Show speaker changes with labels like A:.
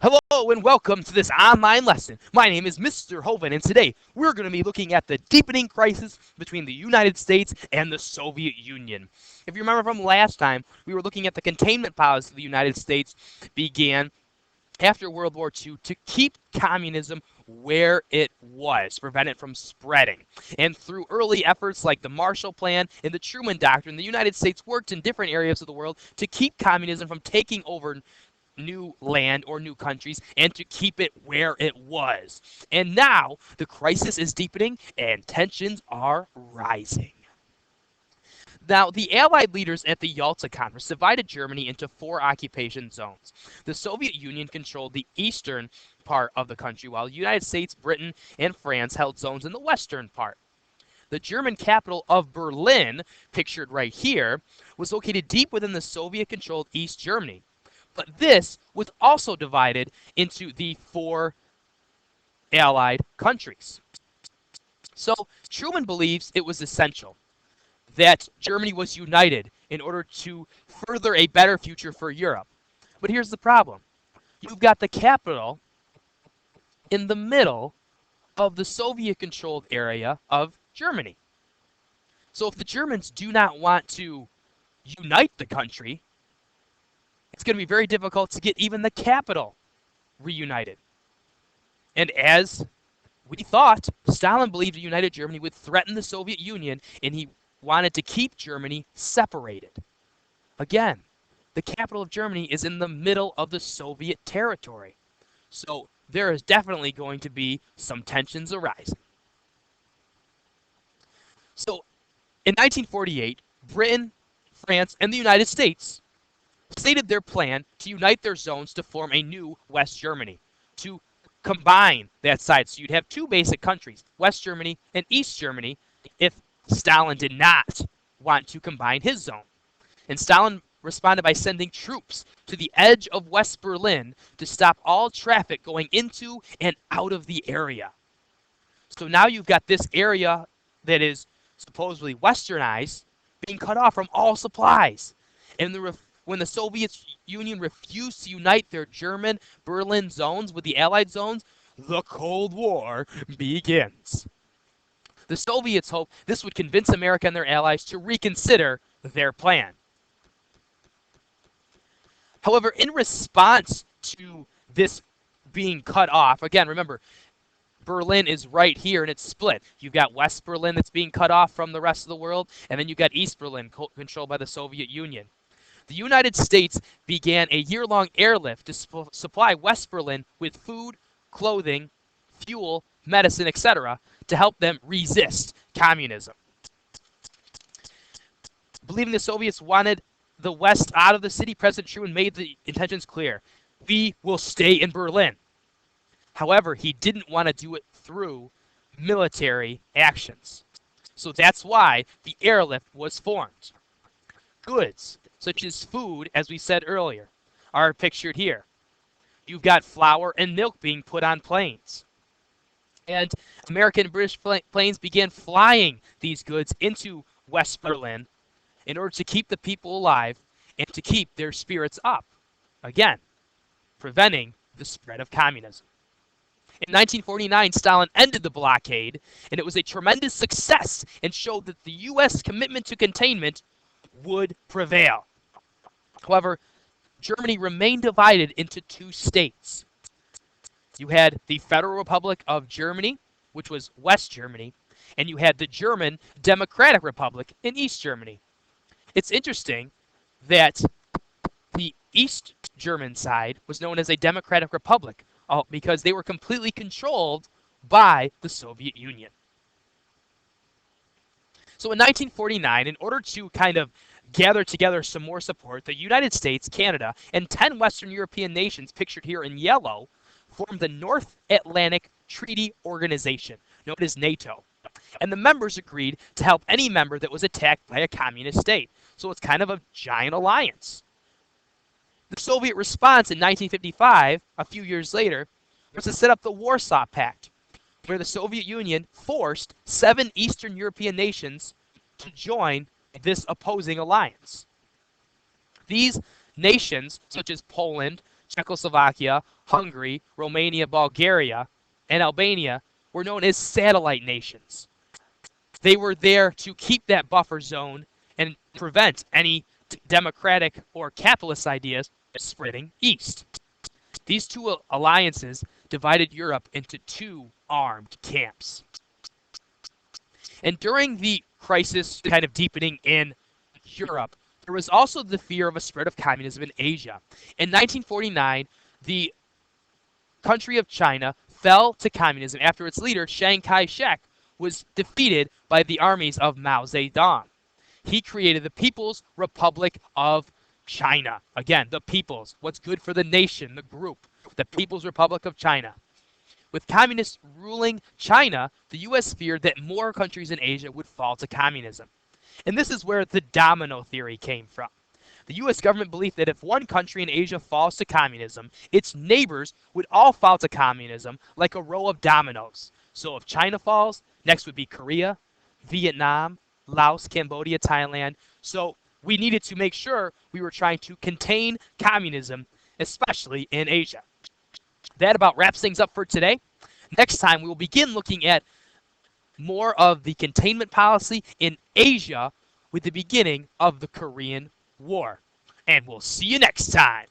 A: Hello and welcome to this online lesson. My name is Mr. Hoven, and today we're going to be looking at the deepening crisis between the United States and the Soviet Union. If you remember from last time, we were looking at the containment policy the United States began after World War II to keep communism where it was, prevent it from spreading. And through early efforts like the Marshall Plan and the Truman Doctrine, the United States worked in different areas of the world to keep communism from taking over new land or new countries and to keep it where it was. And now the crisis is deepening and tensions are rising. Now, the Allied leaders at the Yalta Conference divided Germany into 4 occupation zones. The Soviet Union controlled the eastern part of the country, while the United States, Britain, and France held zones in the western part. The German capital of Berlin, pictured right here, was located deep within the Soviet-controlled East Germany. But this was also divided into the 4 Allied countries. So Truman believes it was essential that Germany was united in order to further a better future for Europe. But here's the problem. You've got the capital in the middle of the Soviet-controlled area of Germany. So if the Germans do not want to unite the country, it's going to be very difficult to get even the capital reunited. And as we thought, Stalin believed a united Germany would threaten the Soviet Union, and he wanted to keep Germany separated. Again, the capital of Germany is in the middle of the Soviet territory. So there is definitely going to be some tensions arising. So in 1948, Britain, France, and the United States stated their plan to unite their zones to form a new West Germany, to combine that side. So you'd have 2 basic countries, West Germany and East Germany, if Stalin did not want to combine his zone. And Stalin responded by sending troops to the edge of West Berlin to stop all traffic going into and out of the area. So now you've got this area that is supposedly westernized being cut off from all supplies. And when the Soviet Union refused to unite their German Berlin zones with the Allied zones, the Cold War begins. The Soviets hoped this would convince America and their allies to reconsider their plan. However, in response to this being cut off, again, remember, Berlin is right here and it's split. You've got West Berlin that's being cut off from the rest of the world, and then you've got East Berlin controlled by the Soviet Union. The United States began a year-long airlift to supply West Berlin with food, clothing, fuel, medicine, etc., to help them resist communism. Believing the Soviets wanted the West out of the city, President Truman made the intentions clear. We will stay in Berlin. However, he didn't want to do it through military actions. So that's why the airlift was formed. Goods, such as food, as we said earlier, are pictured here. You've got flour and milk being put on planes. And American and British planes began flying these goods into West Berlin in order to keep the people alive and to keep their spirits up. Again, preventing the spread of communism. In 1949, Stalin ended the blockade, and it was a tremendous success and showed that the U.S. commitment to containment would prevail. However, Germany remained divided into 2 states. You had the Federal Republic of Germany, which was West Germany, and you had the German Democratic Republic in East Germany. It's interesting that the East German side was known as a Democratic Republic because they were completely controlled by the Soviet Union. So in 1949, in order to kind of gather together some more support, the United States, Canada, and 10 Western European nations, pictured here in yellow, formed the North Atlantic Treaty Organization, known as NATO. And the members agreed to help any member that was attacked by a communist state. So it's kind of a giant alliance. The Soviet response in 1955, a few years later, was to set up the Warsaw Pact, where the Soviet Union forced 7 Eastern European nations to join this opposing alliance. These nations, such as Poland, Czechoslovakia, Hungary, Romania, Bulgaria, and Albania were known as satellite nations. They were there to keep that buffer zone and prevent any democratic or capitalist ideas spreading east. These two alliances divided Europe into two armed camps. And during the crisis kind of deepening in Europe, there was also the fear of a spread of communism in Asia. In 1949, the country of China fell to communism after its leader, Chiang Kai-shek, was defeated by the armies of Mao Zedong. He created the People's Republic of China. Again, the people's, what's good for the nation, the group, the People's Republic of China. With communists ruling China, the U.S. feared that more countries in Asia would fall to communism. And this is where the domino theory came from. The U.S. government believed that if one country in Asia falls to communism, its neighbors would all fall to communism like a row of dominoes. So if China falls, next would be Korea, Vietnam, Laos, Cambodia, Thailand. So we needed to make sure we were trying to contain communism, especially in Asia. That about wraps things up for today. Next time, we will begin looking at more of the containment policy in Asia with the beginning of the Korean War. And we'll see you next time.